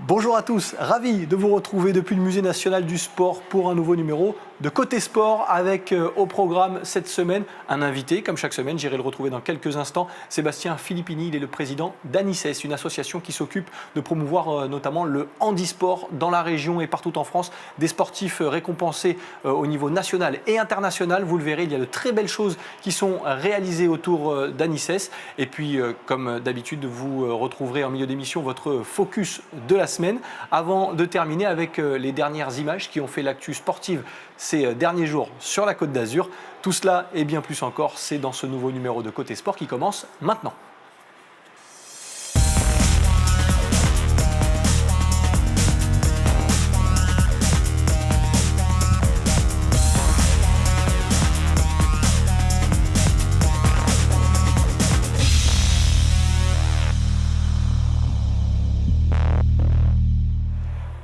Bonjour à tous, ravi de vous retrouver depuis le Musée national du sport pour un nouveau numéro de Côté Sport avec au programme cette semaine un invité. Comme chaque semaine, j'irai le retrouver dans quelques instants, Sébastien Filippini. Il est le président d'Anices, une association qui s'occupe de promouvoir notamment le handisport dans la région et partout en France. Des sportifs récompensés au niveau national et international. Vous le verrez, il y a de très belles choses qui sont réalisées autour d'Anices. Et puis, comme d'habitude, vous retrouverez en milieu d'émission votre focus de la semaine, avant de terminer avec les dernières images qui ont fait l'actu sportive ces derniers jours sur la Côte d'Azur. Tout cela et bien plus encore, c'est dans ce nouveau numéro de Côté Sport qui commence maintenant.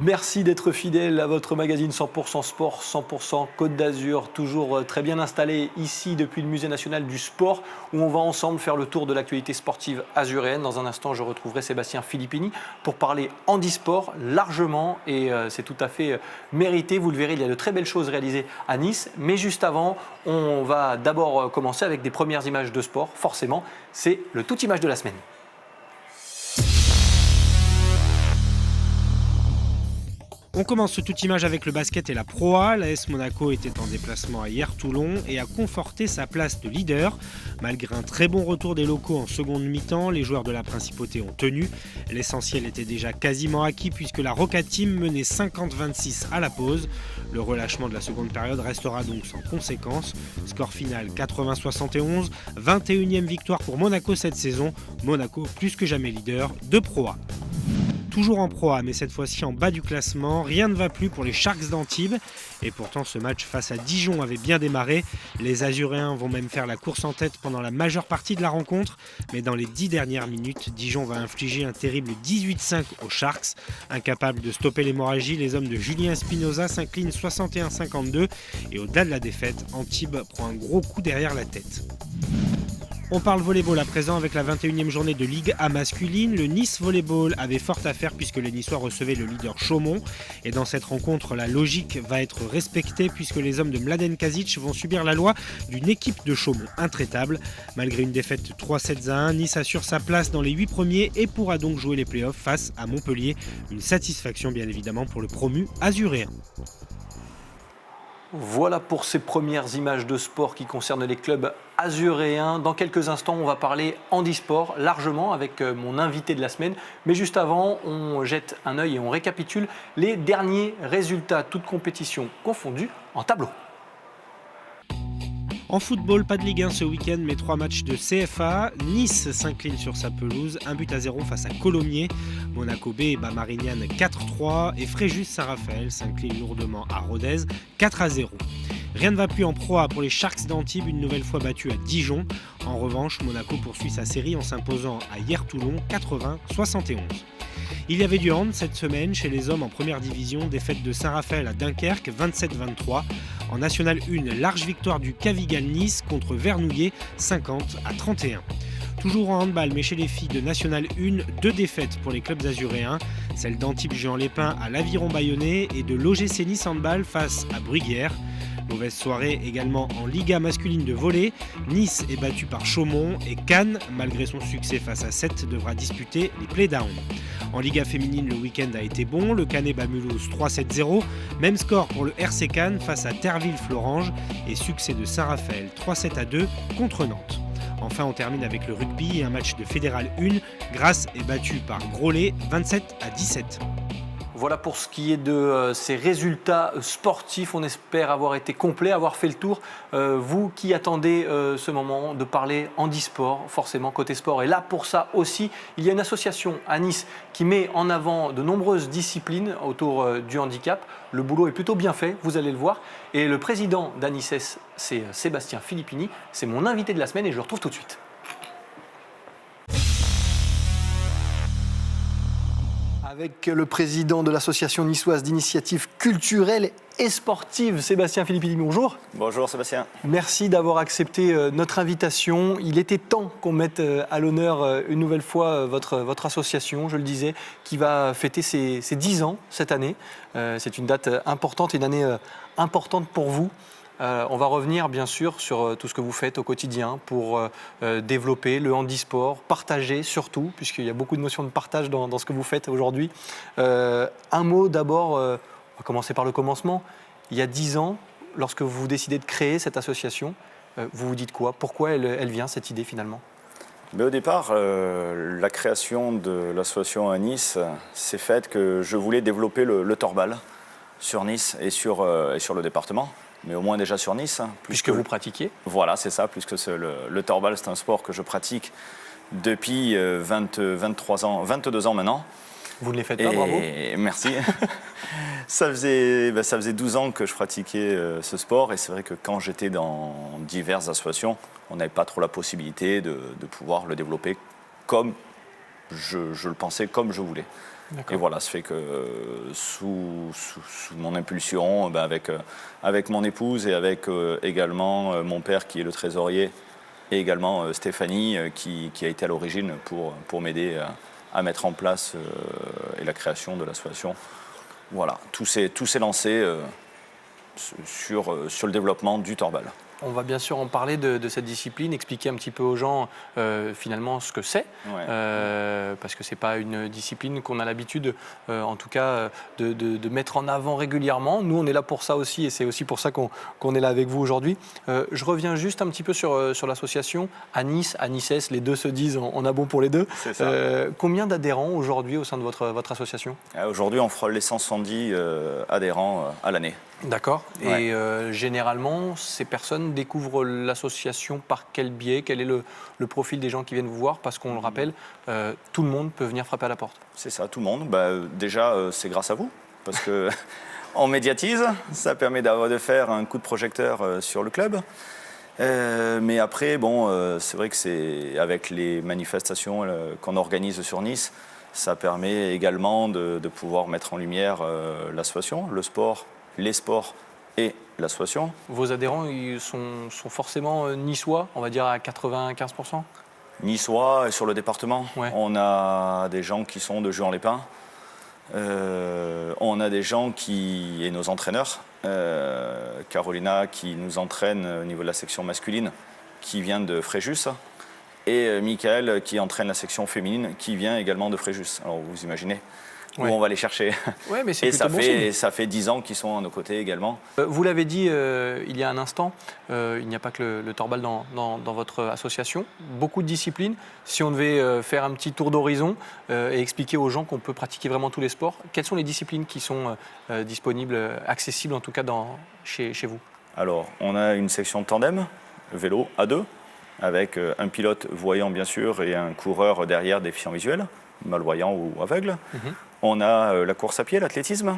Merci d'être fidèle à votre magazine 100% Sport, 100% Côte d'Azur, toujours très bien installé ici depuis le Musée national du sport où on va ensemble faire le tour de l'actualité sportive azuréenne. Dans un instant, je retrouverai Sébastien Filippini pour parler handisport largement et c'est tout à fait mérité. Vous le verrez, il y a de très belles choses réalisées à Nice. Mais juste avant, on va d'abord commencer avec des premières images de sport. Forcément, c'est le tout image de la semaine. On commence ce tout image avec le basket et la Pro A. L'AS Monaco était en déplacement à Hyères-Toulon et a conforté sa place de leader. Malgré un très bon retour des locaux en seconde mi-temps, les joueurs de la Principauté ont tenu. L'essentiel était déjà quasiment acquis puisque la Roca Team menait 50-26 à la pause. Le relâchement de la seconde période restera donc sans conséquence. Score final 80-71, 21e victoire pour Monaco cette saison. Monaco plus que jamais leader de Pro A. Toujours en Pro A, mais cette fois-ci en bas du classement, rien ne va plus pour les Sharks d'Antibes. Et pourtant, ce match face à Dijon avait bien démarré. Les Azuréens vont même faire la course en tête pendant la majeure partie de la rencontre. Mais dans les 10 dernières minutes, Dijon va infliger un terrible 18-5 aux Sharks. Incapables de stopper l'hémorragie, les hommes de Julien Espinoza s'inclinent 61-52. Et au-delà de la défaite, Antibes prend un gros coup derrière la tête. On parle volleyball à présent avec la 21e journée de Ligue A masculine. Le Nice Volleyball avait fort à faire puisque les Niçois recevaient le leader Chaumont. Et dans cette rencontre, la logique va être respectée puisque les hommes de Mladen Kazic vont subir la loi d'une équipe de Chaumont intraitable. Malgré une défaite 3-7-1, Nice assure sa place dans les 8 premiers et pourra donc jouer les playoffs face à Montpellier. Une satisfaction bien évidemment pour le promu azuréen. Voilà pour ces premières images de sport qui concernent les clubs azuréens. Dans quelques instants, on va parler handisport largement avec mon invité de la semaine. Mais juste avant, on jette un œil et on récapitule les derniers résultats, toutes compétitions confondues, en tableau. En football, pas de Ligue 1 ce week-end, mais 3 matchs de CFA. Nice s'incline sur sa pelouse, 1-0 face à Colomiers. Monaco B bat Marignane 4-3 et Fréjus Saint-Raphaël s'incline lourdement à Rodez 4-0. Rien ne va plus en Pro A pour les Sharks d'Antibes, une nouvelle fois battus à Dijon. En revanche, Monaco poursuit sa série en s'imposant à Hyères-Toulon 80-71. Il y avait du hand cette semaine chez les hommes en première division, défaite de Saint-Raphaël à Dunkerque 27-23. En National 1, large victoire du Cavigal Nice contre Vernouillet 50-31. Toujours en handball, mais chez les filles de National 1, 2 défaites pour les clubs azuréens. Celle d'Antibes-Juan-les-Pins à l'Aviron Bayonnais et de l'OGC Nice Handball face à Bruguière. Mauvaise soirée également en Liga masculine de volley. Nice est battu par Chaumont et Cannes, malgré son succès face à 7, devra disputer les playdowns. En Liga féminine, le week-end a été bon. Le Canet bat Mulhouse 3-7-0. Même score pour le RC Cannes face à Terville-Florange et succès de Saint-Raphaël 3-7-2 contre Nantes. Enfin, on termine avec le rugby et un match de Fédéral 1. Grasse est battu par Groslay 27-17. Voilà pour ce qui est de ces résultats sportifs. On espère avoir été complet, avoir fait le tour. Vous qui attendez ce moment de parler handisport, forcément Côté Sport est là pour ça aussi. Il y a une association à Nice qui met en avant de nombreuses disciplines autour du handicap. Le boulot est plutôt bien fait, vous allez le voir. Et le président d'Anices, c'est Sébastien Filippini. C'est mon invité de la semaine et je le retrouve tout de suite. Avec le président de l'association niçoise d'initiative culturelle et sportive. Sébastien Filippini, bonjour. Bonjour Sébastien. Merci d'avoir accepté notre invitation. Il était temps qu'on mette à l'honneur une nouvelle fois votre association, je le disais, qui va fêter ses 10 ans cette année. C'est une date importante, une année importante pour vous. On va revenir bien sûr sur tout ce que vous faites au quotidien pour développer le handisport, partager surtout, puisqu'il y a beaucoup de notions de partage dans ce que vous faites aujourd'hui. Un mot d'abord, on va commencer par le commencement. Il y a 10 ans, lorsque vous décidez de créer cette association, vous vous dites quoi? Pourquoi elle vient cette idée finalement? Mais au départ, la création de l'association à Nice s'est faite que je voulais développer le torbal sur Nice et sur le département. Mais au moins déjà sur Nice. Puisque vous pratiquiez. Voilà, c'est ça, puisque le torbal, c'est un sport que je pratique depuis 22 ans maintenant. Vous ne les faites pas, bravo. Merci. Ça faisait 12 ans que je pratiquais ce sport et c'est vrai que quand j'étais dans diverses associations, on n'avait pas trop la possibilité de pouvoir le développer comme je le pensais, comme je voulais. Et voilà, ça fait que sous mon impulsion, avec mon épouse et avec également mon père qui est le trésorier et également Stéphanie qui a été à l'origine pour m'aider à mettre en place et la création de l'association. Voilà, tout s'est lancé sur le développement du torbal. On va bien sûr en parler de cette discipline, expliquer un petit peu aux gens finalement ce que c'est, parce que ce n'est pas une discipline qu'on a l'habitude, en tout cas, de mettre en avant régulièrement. Nous, on est là pour ça aussi, et c'est aussi pour ça qu'on est là avec vous aujourd'hui. Je reviens juste un petit peu sur l'association à Nice, à Nices, les deux se disent, on a bon pour les deux. C'est ça. Combien d'adhérents aujourd'hui au sein de votre association? Aujourd'hui, on frôle les 170 adhérents à l'année. D'accord. Ouais. Et généralement, ces personnes découvrent l'association par quel biais? Quel est le profil des gens qui viennent vous voir? Parce qu'on le rappelle, tout le monde peut venir frapper à la porte. C'est ça, tout le monde. Déjà, c'est grâce à vous, parce que on médiatise, ça permet de faire un coup de projecteur sur le club. Mais après, c'est vrai que c'est avec les manifestations qu'on organise sur Nice, ça permet également de pouvoir mettre en lumière l'association, le sport, les sports et l'association. Vos adhérents ils sont forcément niçois, on va dire à 95%? Niçois et sur le département. Ouais. On a des gens qui sont de Juan-les-Pins. On a des gens et nos entraîneurs, Carolina qui nous entraîne au niveau de la section masculine, qui vient de Fréjus, et Michael qui entraîne la section féminine, qui vient également de Fréjus. Alors vous imaginez où on va les chercher. Ouais, mais c'est et plutôt bon signe. ça fait 10 ans qu'ils sont à nos côtés également. Vous l'avez dit il y a un instant, il n'y a pas que le torbal dans votre association. Beaucoup de disciplines. Si on devait faire un petit tour d'horizon et expliquer aux gens qu'on peut pratiquer vraiment tous les sports, quelles sont les disciplines qui sont disponibles, accessibles en tout cas chez vous? Alors, on a une section tandem, vélo à deux, avec un pilote voyant bien sûr et un coureur derrière déficient visuel, malvoyant ou aveugle. On a la course à pied, l'athlétisme.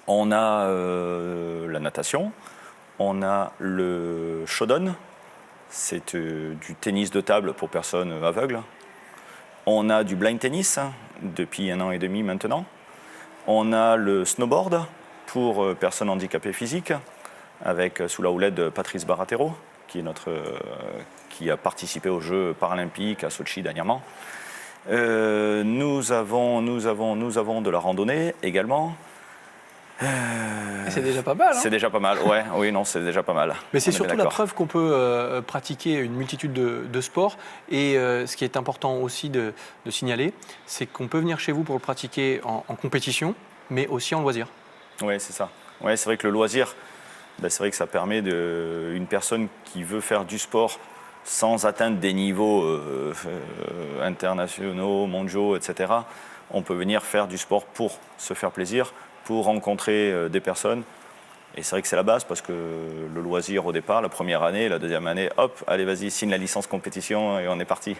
On a la natation. On a le shodan. C'est du tennis de table pour personnes aveugles. On a du blind tennis depuis 1 an et demi maintenant. On a le snowboard pour personnes handicapées physiques avec sous la houlette de Patrice Baratero qui a participé aux Jeux paralympiques à Sochi dernièrement. Nous avons de la randonnée également. C'est déjà pas mal. Hein? C'est déjà pas mal, ouais. Oui, non, c'est déjà pas mal. Mais c'est surtout la preuve qu'on peut pratiquer une multitude de sports. Et ce qui est important aussi de signaler, c'est qu'on peut venir chez vous pour le pratiquer en compétition, mais aussi en loisir. Oui, c'est ça. Ouais, c'est vrai que le loisir, c'est vrai que ça permet une personne qui veut faire du sport sans atteindre des niveaux internationaux, mondiaux, etc. On peut venir faire du sport pour se faire plaisir, pour rencontrer des personnes. Et c'est vrai que c'est la base parce que le loisir au départ, la première année, la deuxième année, hop, allez vas-y, signe la licence compétition et on est parti.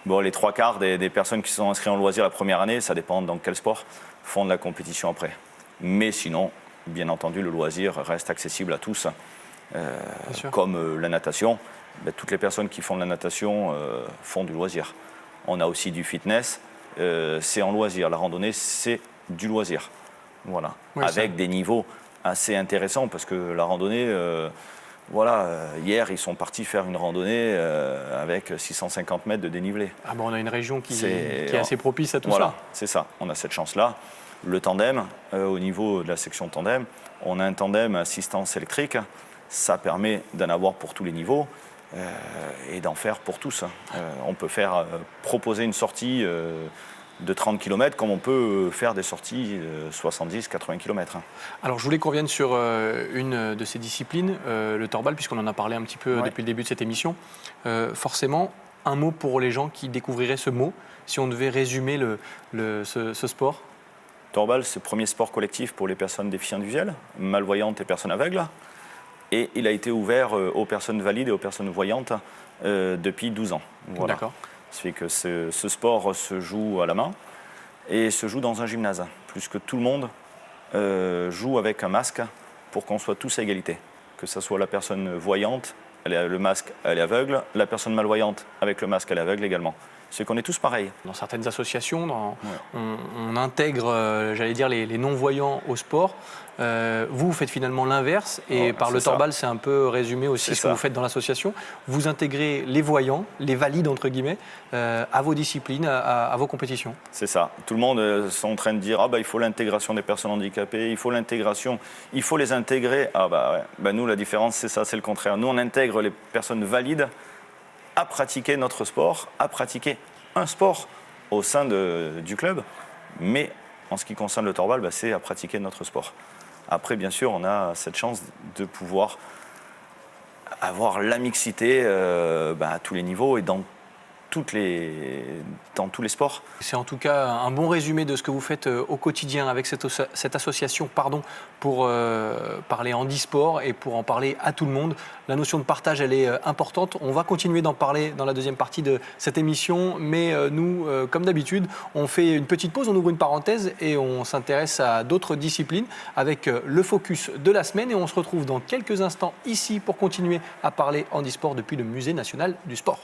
Bon, les 3/4 des personnes qui sont inscrites en loisir la première année, ça dépend dans quel sport, font de la compétition après. Mais sinon, bien entendu, le loisir reste accessible à tous, comme la natation. Toutes les personnes qui font de la natation font du loisir. On a aussi du fitness, c'est en loisir. La randonnée, c'est du loisir. Voilà. Oui, avec des niveaux assez intéressant parce que la randonnée, hier ils sont partis faire une randonnée avec 650 mètres de dénivelé. Ah bon, on a une région qui est assez propice à tout ça. Voilà, c'est ça, on a cette chance-là. Le tandem, au niveau de la section tandem, on a un tandem assistance électrique, ça permet d'en avoir pour tous les niveaux et d'en faire pour tous. On peut proposer une sortie de 30 km comme on peut faire des sorties 70-80 km. Alors je voulais qu'on revienne sur une de ces disciplines, le torbal, puisqu'on en a parlé un petit peu depuis le début de cette émission. Forcément, un mot pour les gens qui découvriraient ce mot, si on devait résumer ce sport. Torbal, c'est le premier sport collectif pour les personnes déficientes visuelles, malvoyantes et personnes aveugles. Et il a été ouvert aux personnes valides et aux personnes voyantes depuis 12 ans. Voilà. D'accord. Ça fait que ce sport se joue à la main et se joue dans un gymnase. Plus que tout le monde joue avec un masque pour qu'on soit tous à égalité. Que ce soit la personne voyante, le masque, elle est aveugle. La personne malvoyante, avec le masque, elle est aveugle également. C'est qu'on est tous pareils. Dans certaines associations, on intègre, j'allais dire, les non-voyants au sport. Vous faites finalement l'inverse et par le torbal, c'est un peu résumé aussi ce que vous faites dans l'association. Vous intégrez les voyants, les valides entre guillemets, à vos disciplines, à vos compétitions. C'est ça. Tout le monde est en train de dire il faut l'intégration des personnes handicapées, il faut l'intégration, il faut les intégrer. Nous, la différence, c'est ça, c'est le contraire. Nous, on intègre les personnes valides à pratiquer notre sport, à pratiquer un sport au sein du club, mais en ce qui concerne le torbal, c'est à pratiquer notre sport. Après, bien sûr, on a cette chance de pouvoir avoir la mixité à tous les niveaux et dans tous les sports. C'est en tout cas un bon résumé de ce que vous faites au quotidien avec cette association pour parler handisport et pour en parler à tout le monde. La notion de partage, elle est importante. On va continuer d'en parler dans la deuxième partie de cette émission, mais nous, comme d'habitude, on fait une petite pause, on ouvre une parenthèse et on s'intéresse à d'autres disciplines avec le focus de la semaine et on se retrouve dans quelques instants ici pour continuer à parler handisport depuis le Musée national du sport.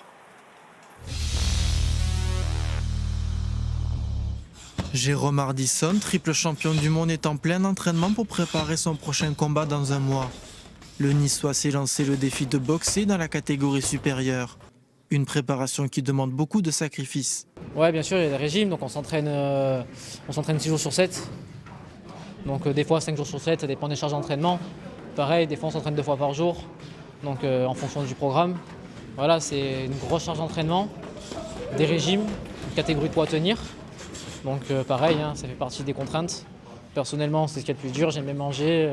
Jérôme Hardisson, triple champion du monde, est en plein entraînement pour préparer son prochain combat dans un mois. Le Niçois s'est lancé le défi de boxer dans la catégorie supérieure. Une préparation qui demande beaucoup de sacrifices. Ouais, bien sûr, il y a des régimes, donc on s'entraîne 6 jours sur 7. Donc des fois 5 jours sur 7, ça dépend des charges d'entraînement. Pareil, des fois on s'entraîne 2 fois par jour, donc en fonction du programme. Voilà, c'est une grosse charge d'entraînement, des régimes, une catégorie de poids à tenir. Donc pareil, ça fait partie des contraintes. Personnellement, c'est ce qu'il y a de plus dur, j'aime bien manger.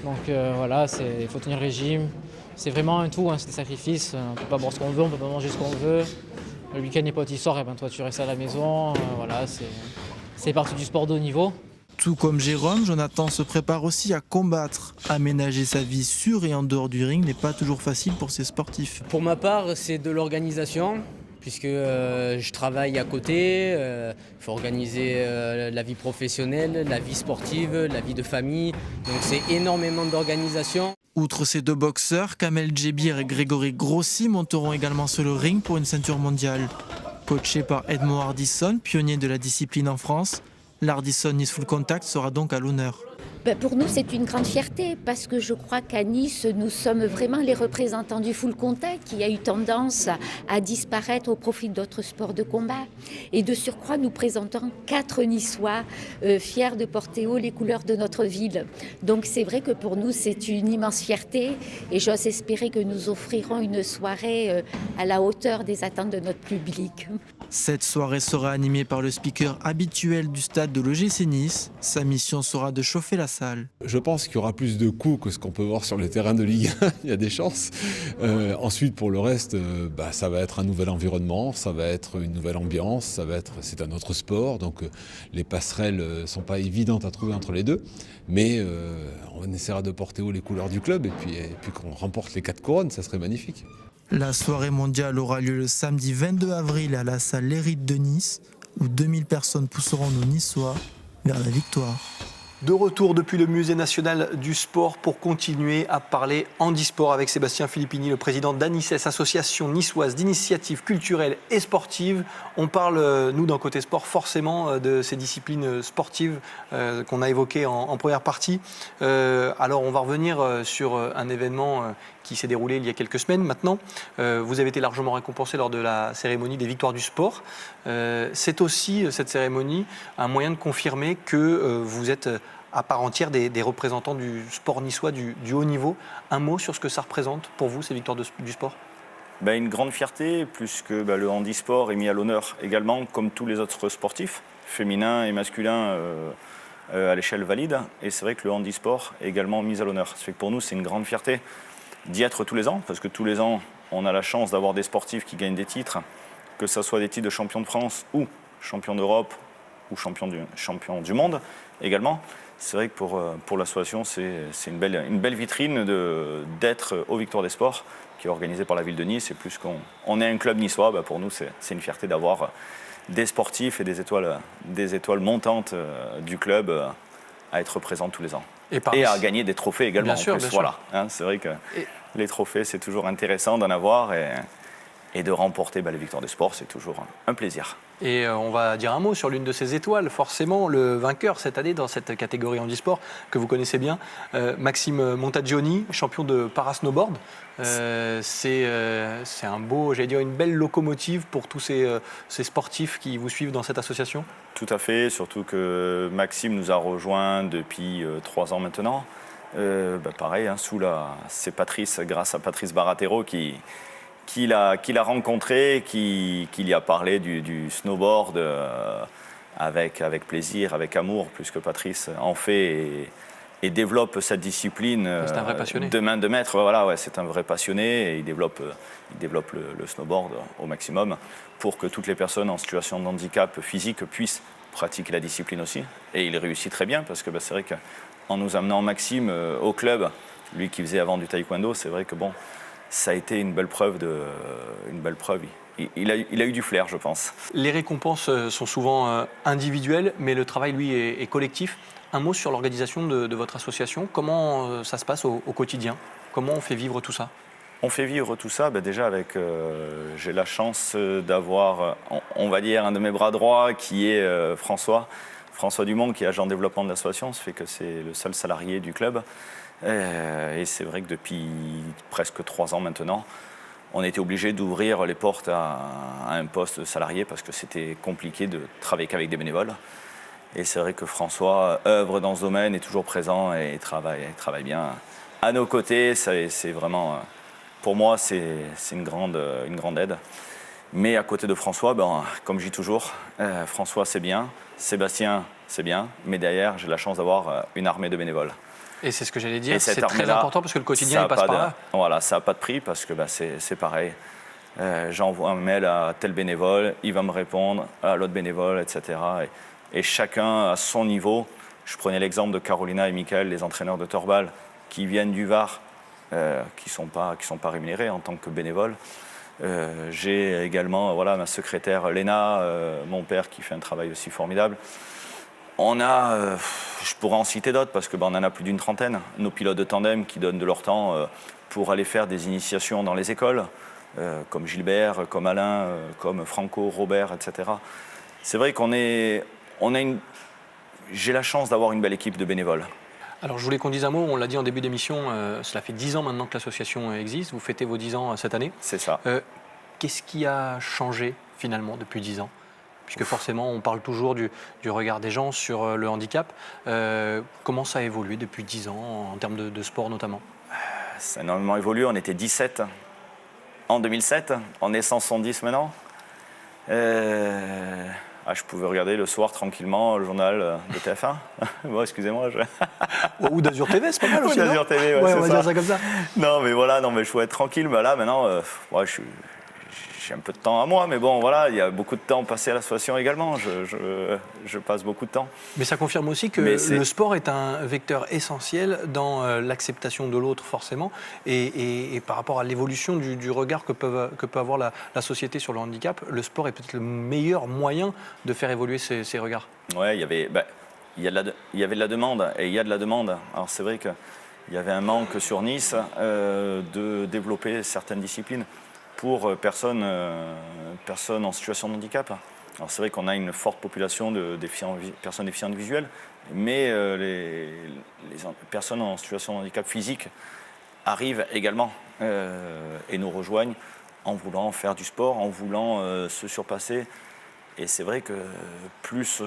Il faut tenir le régime. C'est vraiment un tout, c'est des sacrifices. On ne peut pas boire ce qu'on veut, on ne peut pas manger ce qu'on veut. Le week-end, les potes ils sortent, toi tu restes à la maison. C'est partie du sport de haut niveau. Tout comme Jérôme, Jonathan se prépare aussi à combattre. Aménager sa vie sur et en dehors du ring n'est pas toujours facile pour ces sportifs. Pour ma part, c'est de l'organisation, puisque je travaille à côté. Il faut organiser la vie professionnelle, la vie sportive, la vie de famille. Donc c'est énormément d'organisation. Outre ces deux boxeurs, Kamel Djebir et Grégory Grossi monteront également sur le ring pour une ceinture mondiale. Coaché par Edmond Hardisson, pionnier de la discipline en France, l'Hardisson Nice Full Contact sera donc à l'honneur. Pour nous, c'est une grande fierté parce que je crois qu'à Nice, nous sommes vraiment les représentants du full contact qui a eu tendance à disparaître au profit d'autres sports de combat. Et de surcroît, nous présentons 4 Niçois fiers de porter haut les couleurs de notre ville. Donc c'est vrai que pour nous, c'est une immense fierté et j'ose espérer que nous offrirons une soirée à la hauteur des attentes de notre public. Cette soirée sera animée par le speaker habituel du stade de l'OGC Nice. Sa mission sera de chauffer la salle. Je pense qu'il y aura plus de coups que ce qu'on peut voir sur les terrains de Ligue 1, il y a des chances. Ensuite, pour le reste, ça va être un nouvel environnement, ça va être une nouvelle ambiance, c'est un autre sport, donc les passerelles ne sont pas évidentes à trouver entre les deux. Mais on essaiera de porter haut les couleurs du club et puis qu'on remporte les 4 couronnes, ça serait magnifique. La soirée mondiale aura lieu le samedi 22 avril à la salle L'Hérite de Nice, où 2000 personnes pousseront nos Niçois vers la victoire. De retour depuis le Musée national du sport pour continuer à parler handisport avec Sébastien Filippini, le président d'Anices, association niçoise d'initiatives culturelles et sportives. On parle, nous, dans Côté Sport, forcément de ces disciplines sportives qu'on a évoquées en première partie. Alors, on va revenir sur un événement qui s'est déroulé il y a quelques semaines maintenant. Vous avez été largement récompensé lors de la cérémonie des Victoires du sport. C'est aussi, cette cérémonie, un moyen de confirmer que vous êtes à part entière des représentants du sport niçois du haut niveau. Un mot sur ce que ça représente pour vous, ces Victoires du sport? Une grande fierté, puisque le handisport est mis à l'honneur également, comme tous les autres sportifs, féminins et masculins à l'échelle valide. Et c'est vrai que le handisport est également mis à l'honneur. Ça fait que pour nous, c'est une grande fierté d'y être tous les ans, parce que tous les ans, on a la chance d'avoir des sportifs qui gagnent des titres, que ce soit des titres de champion de France ou champion d'Europe ou champion du monde également. C'est vrai que pour l'association, c'est une belle vitrine d'être aux Victoires des Sports, qui est organisée par la ville de Nice. Et plus qu'on est un club niçois, pour nous, c'est une fierté d'avoir des sportifs et des étoiles montantes du club à être présents tous les ans. Et à gagner des trophées également. Bien sûr, voilà, hein, c'est vrai que les trophées, c'est toujours intéressant d'en avoir. Et de remporter les Victoires des Sports, c'est toujours un plaisir. Et on va dire un mot sur l'une de ces étoiles. Forcément, le vainqueur cette année dans cette catégorie handisport que vous connaissez bien, Maxime Montagioni, champion de parasnowboard. C'est un beau, j'allais dire une belle locomotive pour tous ces sportifs qui vous suivent dans cette association. Tout à fait, surtout que Maxime nous a rejoints depuis 3 ans maintenant. Pareil, hein, c'est Patrice, grâce à Patrice Baratero qui l'a rencontré, qui lui a parlé du snowboard avec plaisir, avec amour, puisque Patrice en fait et développe cette discipline c'est un vrai passionné. De main de maître. Voilà, ouais, c'est un vrai passionné et il développe le snowboard au maximum pour que toutes les personnes en situation de handicap physique puissent pratiquer la discipline aussi. Et il réussit très bien parce que c'est vrai qu'en nous amenant Maxime au club, lui qui faisait avant du taekwondo, c'est vrai que ça a été une belle preuve. Il a eu du flair, je pense. Les récompenses sont souvent individuelles, mais le travail, lui, est collectif. Un mot sur l'organisation de votre association. Comment ça se passe au quotidien? Comment on fait vivre tout ça? On fait vivre tout ça déjà avec... j'ai la chance d'avoir, on va dire, un de mes bras droits qui est François Dumont, qui est agent de développement de l'association. Ça fait que c'est le seul salarié du club. Et c'est vrai que depuis presque 3 ans maintenant, on a été obligé d'ouvrir les portes à un poste salarié parce que c'était compliqué de travailler qu'avec des bénévoles. Et c'est vrai que François œuvre dans ce domaine, est toujours présent et travaille bien à nos côtés. C'est vraiment, pour moi, c'est une grande aide. Mais à côté de François, comme je dis toujours, François c'est bien, Sébastien c'est bien, mais derrière j'ai la chance d'avoir une armée de bénévoles. Et c'est ce que j'allais dire, c'est très important parce que le quotidien il passe par là. Voilà, ça n'a pas de prix parce que c'est pareil. J'envoie un mail à tel bénévole, il va me répondre, à l'autre bénévole, etc. Et chacun à son niveau. Je prenais l'exemple de Carolina et Michael, les entraîneurs de Torbal, qui viennent du Var, qui sont pas rémunérés en tant que bénévoles. J'ai également ma secrétaire Léna, mon père qui fait un travail aussi formidable. On a, je pourrais en citer d'autres parce qu'on en a plus d'une trentaine, nos pilotes de tandem qui donnent de leur temps pour aller faire des initiations dans les écoles, comme Gilbert, comme Alain, comme Franco, Robert, etc. C'est vrai j'ai la chance d'avoir une belle équipe de bénévoles. Alors je voulais qu'on dise un mot, on l'a dit en début d'émission, cela fait 10 ans maintenant que l'association existe, vous fêtez vos 10 ans cette année. C'est ça. Qu'est-ce qui a changé finalement depuis 10 ans ? Puisque forcément on parle toujours du regard des gens sur le handicap. Comment ça a évolué depuis 10 ans en termes de sport notamment ? Ça a énormément évolué, on était 17 en 2007, on est 170 maintenant. Je pouvais regarder le soir tranquillement le journal de TF1. Bon, excusez-moi. Ou d'Azur TV, c'est pas mal aussi. Ou d'Azur TV, ouais, c'est on va dire ça comme ça. Non, mais voilà, je pouvais être tranquille. Mais là, maintenant, j'ai un peu de temps à moi. Mais bon, voilà, il y a beaucoup de temps passé à l'association également. Je passe beaucoup de temps. Mais ça confirme aussi que le sport est un vecteur essentiel dans l'acceptation de l'autre, forcément, et par rapport à l'évolution du regard que peut avoir la société sur le handicap, le sport est peut-être le meilleur moyen de faire évoluer ces regards. Ouais, il y avait... il y avait de la demande et il y a de la demande. Alors c'est vrai qu'il y avait un manque sur Nice de développer certaines disciplines pour personnes en situation de handicap. Alors c'est vrai qu'on a une forte population de personnes déficientes visuelles, mais les personnes en situation de handicap physique arrivent également et nous rejoignent en voulant faire du sport, en voulant se surpasser. Et c'est vrai que plus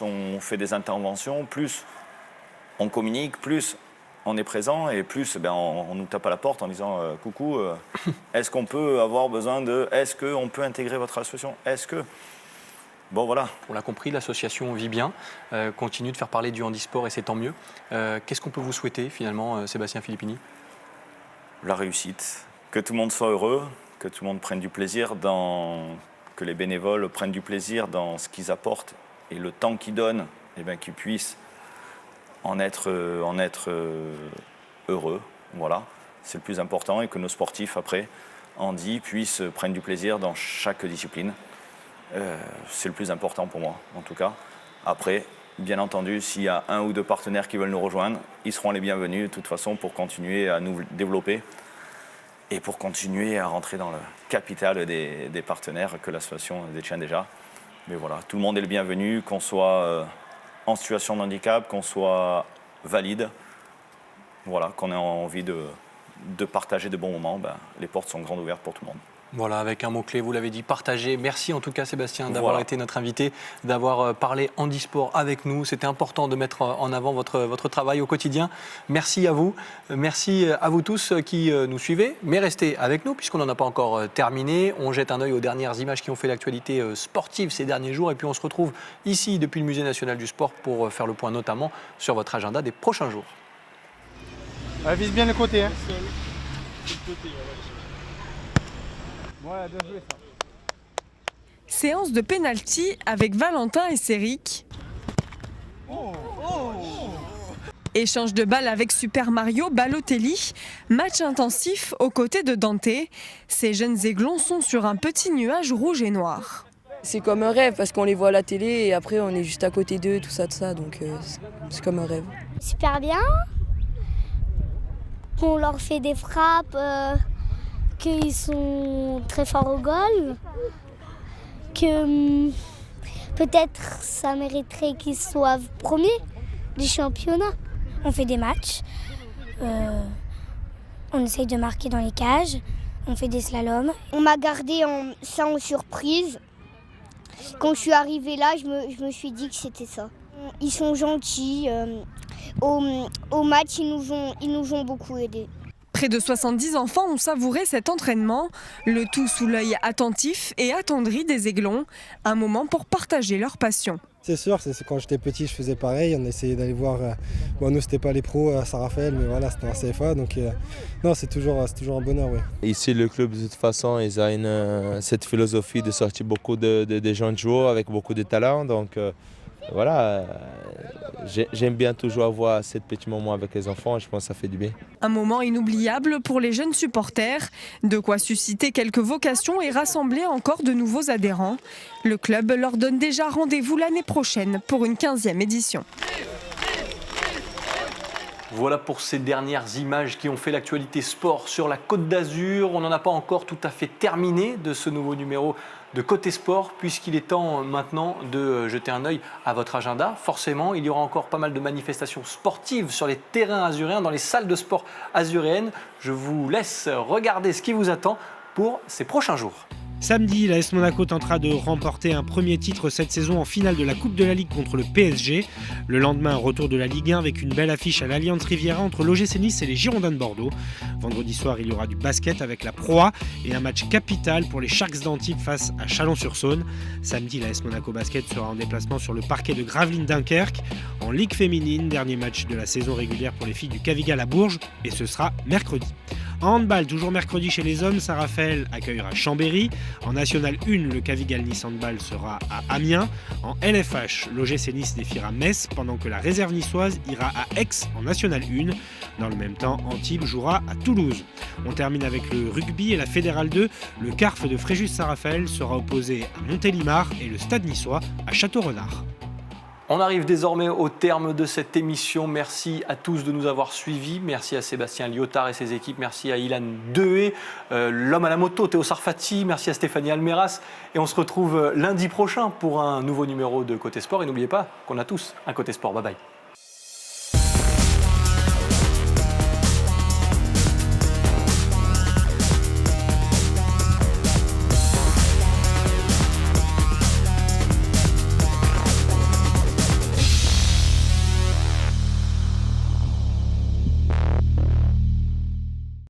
on fait des interventions, plus on communique, plus on est présent et plus on nous tape à la porte en disant coucou, est-ce qu'on peut avoir besoin de... Est-ce qu'on peut intégrer votre association? Est-ce que... Bon voilà. On l'a compris, l'association vit bien, continue de faire parler du handisport et c'est tant mieux. Qu'est-ce qu'on peut vous souhaiter finalement, Sébastien Filippini? La réussite, que tout le monde soit heureux, que tout le monde prenne du plaisir que les bénévoles prennent du plaisir dans ce qu'ils apportent et le temps qu'ils donnent, qu'ils puissent en être heureux. Voilà, c'est le plus important et que nos sportifs après, prennent du plaisir dans chaque discipline. C'est le plus important pour moi, en tout cas. Après, bien entendu, s'il y a un ou deux partenaires qui veulent nous rejoindre, ils seront les bienvenus de toute façon pour continuer à nous développer et pour continuer à rentrer dans le capital des partenaires que l'association détient déjà. Mais voilà, tout le monde est le bienvenu, qu'on soit en situation de handicap, qu'on soit valide, voilà, qu'on ait envie de partager de bons moments, les portes sont grandes ouvertes pour tout le monde. Voilà, avec un mot-clé, vous l'avez dit, partager. Merci en tout cas Sébastien d'avoir été notre invité, d'avoir parlé handisport avec nous. C'était important de mettre en avant votre travail au quotidien. Merci à vous. Merci à vous tous qui nous suivez. Mais restez avec nous puisqu'on n'en a pas encore terminé. On jette un œil aux dernières images qui ont fait l'actualité sportive ces derniers jours. Et puis on se retrouve ici depuis le Musée national du sport pour faire le point notamment sur votre agenda des prochains jours. Vise bien le côté. Hein. Séance de pénalty avec Valentin et Céric. Échange de balles avec Super Mario Balotelli. Match intensif aux côtés de Dante. Ces jeunes aiglons sont sur un petit nuage rouge et noir. C'est comme un rêve parce qu'on les voit à la télé et après on est juste à côté d'eux, tout ça, donc c'est comme un rêve. Super bien. On leur fait des frappes. Qu'ils sont très forts au goal, que peut-être ça mériterait qu'ils soient premiers du championnat. On fait des matchs, on essaye de marquer dans les cages, on fait des slaloms. On m'a gardé ça en surprise. Quand je suis arrivée là, je me suis dit que c'était ça. Ils sont gentils, au match ils nous ont beaucoup aidés. Près de 70 enfants ont savouré cet entraînement, le tout sous l'œil attentif et attendri des aiglons, un moment pour partager leur passion. C'est sûr, quand j'étais petit, je faisais pareil, on essayait d'aller voir, nous c'était pas les pros à Saint-Raphaël, mais voilà, c'était un CFA, donc non, c'est toujours un bonheur. Ouais. Ici, le club, de toute façon, ils ont cette philosophie de sortir beaucoup de jeunes joueurs avec beaucoup de talent, donc voilà, j'aime bien toujours avoir ces petits moments avec les enfants, je pense que ça fait du bien. Un moment inoubliable pour les jeunes supporters, de quoi susciter quelques vocations et rassembler encore de nouveaux adhérents. Le club leur donne déjà rendez-vous l'année prochaine pour une 15e édition. Voilà pour ces dernières images qui ont fait l'actualité sport sur la Côte d'Azur. On n'en a pas encore tout à fait terminé de ce nouveau numéro de Côté Sport, puisqu'il est temps maintenant de jeter un œil à votre agenda. Forcément, il y aura encore pas mal de manifestations sportives sur les terrains azuréens, dans les salles de sport azuréennes. Je vous laisse regarder ce qui vous attend pour ces prochains jours. Samedi, l'AS Monaco tentera de remporter un premier titre cette saison en finale de la Coupe de la Ligue contre le PSG. Le lendemain, retour de la Ligue 1 avec une belle affiche à l'Allianz Riviera entre l'OGC Nice et les Girondins de Bordeaux. Vendredi soir, il y aura du basket avec la Pro A et un match capital pour les Sharks d'Antibes face à Chalon-sur-Saône. Samedi, l'AS Monaco Basket sera en déplacement sur le parquet de Gravelines Dunkerque. En Ligue féminine, dernier match de la saison régulière pour les filles du Cavigal à Bourges et ce sera mercredi. En handball, toujours mercredi chez les hommes, Saint-Raphaël accueillera Chambéry. En National 1, le Cavigal Nice Handball sera à Amiens. En LFH, l'OGC Nice défiera Metz, pendant que la réserve niçoise ira à Aix en National 1. Dans le même temps, Antibes jouera à Toulouse. On termine avec le rugby et la Fédérale 2. Le CARF de Fréjus-Saint-Raphaël sera opposé à Montélimar et le Stade niçois à Château-Renard. On arrive désormais au terme de cette émission. Merci à tous de nous avoir suivis. Merci à Sébastien Liotard et ses équipes. Merci à Ilan Dehé, l'homme à la moto, Théo Sarfati. Merci à Stéphanie Almeras. Et on se retrouve lundi prochain pour un nouveau numéro de Côté Sport. Et n'oubliez pas qu'on a tous un Côté Sport. Bye bye.